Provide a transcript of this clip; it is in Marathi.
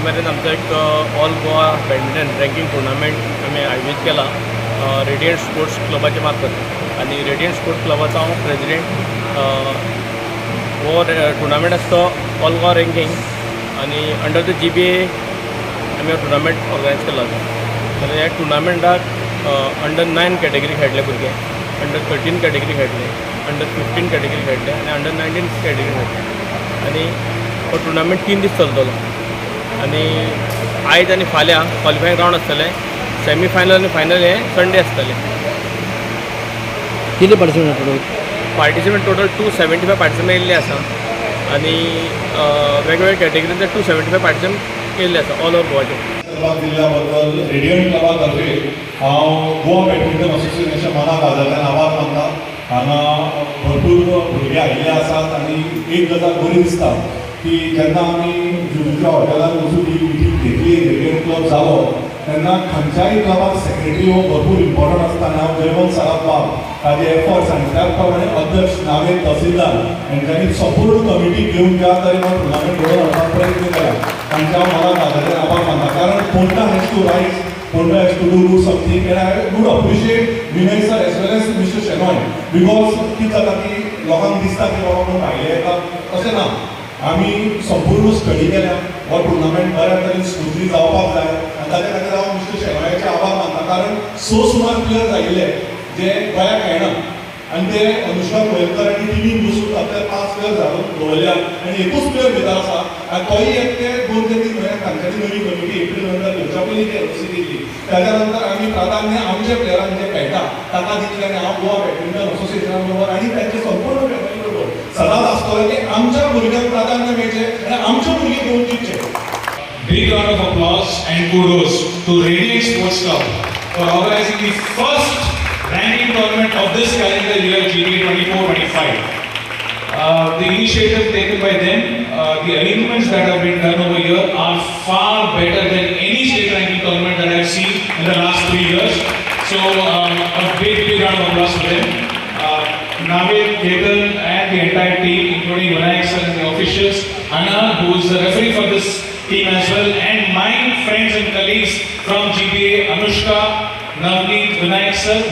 मेरेन आमचो एक all Goa badminton ranking tournament आमी आयोजीत केला रेडियंट स्पोर्ट्स क्लबाच्या मार्फत आणि रेडियंट स्पोर्ट्स क्लबाचो हांव प्रेजिडेंट. हो टुर्नामेंट आसा तो ऑल गोवा रँकिंग आणि अंडर द GBA आमी हो टुर्नामेंट ऑर्गनायज केला. जाल्यार ह्या टुर्नामेंटाक अंडर 9 कॅटेगरी खेळले भुरगे, अंडर 13 कॅटेगरी खेळले, अंडर 15 कॅटेगरी खेळले आणि अंडर 19 कॅटेगरी खेळले. आणि हो टुर्नामेंट 3 दीस चलतलो आणि आयज आनी फाल्यां क्वॉलिफायींग रावंड आसतले. सेमी फायनल आनी फायनल हे संडे आसतले. किती पार्टिसिपेंट टोटल 275 पार्टिसिपेंट येयल्ले आसा आणि वेगवेगळ्या कॅटेगरींतले 275 पार्टिसिपेंट येयल्ले आसा ऑल ओवर गोवाचे. दिल्ल्या बद्दल रेडियंट क्लबा तर्फे हांव गोवा बॅडमिंटन असोसिएशनाच्या मनाक आदरान आभार मानता. हांगा भरपूर भुरगे आयिल्ले आसात आनी एक गजाल बरी दिसता की जेन्ना आमी जुजूच्या हॉटेलान वचून ही मिटींग घेतली, रेडियंट क्लब जालो तेन्ना खंयच्याय क्लबाक सेक्रेटरी हो भरपूर इम्पॉर्टंट आसता. हांव जयवंत सराफ ताजे एफर्ट्स आनी त्या प्रमाणे अध्यक्ष नावेद तहसीलदार हांच्यांनी संपूर्ण कमिटी घेवन ज्या तरेन हो टुर्नामेंट घडोवन हाडपाक प्रयत्न केला तांच्या हांव मनाक आदरान आभार मानता. कारण Ponta has to rise, Ponta has to do something, and I would appreciate Vinay sir as well as Mr. Shenoy because कितें जाता की लोकांक दिसता की बाबा कोण भायले येता तशें ना. आमी संपूर्ण स्टडी केल्या हो टुर्नामेंट बऱ्या तरेन स्मूथली जावपाक जाय आनी ताच्या खातीर हांव मिस्टर शेनॉयाचे आभार मानता. कारण सुमार प्लेयर्स आयिल्ले जे गोंयाक खेळना आनी ते अनुष्का गोयलकर आनी टिमीन बसून आपल्या 5 प्लेयर्स हाडून दवरल्या आनी एकूच प्लेयर भितर आसा आनी तोय एक ते 2 ते 3 म्हयन्याक तांच्यांनी नवी कमिटी एप्रील नंतर घेवच्या पयलीं ते एफसी दिल्ली. ताच्या नंतर आमी प्राधान्य आमच्या प्लेयरांक जे खेळटा ताका दितले आनी हांव गोवा बॅडमिंटन असोसिएशना बरोबर आनी तांचे संपूर्ण फॅमिली बरोबर सदांच आसतलो की आमच्या भुरग्यांक प्राधान्य मेळचें आनी आमचे भुरगे घेवन जिखचे. Big round of applause and kudos to Radiant Sports Club for organizing the first ranking tournament of this calendar year GBA 24-25. The initiative taken by them, the arrangements that have been done over here are far better than any state ranking tournament that I have seen in the last 3 years. So a big round of applause for them. Navid, Ketan and the entire team, including Vinayak sir and the officials, Anna, who is the referee for this team as well, and my friends and colleagues from GBA, Anushka, Navneet, Vinayak sir.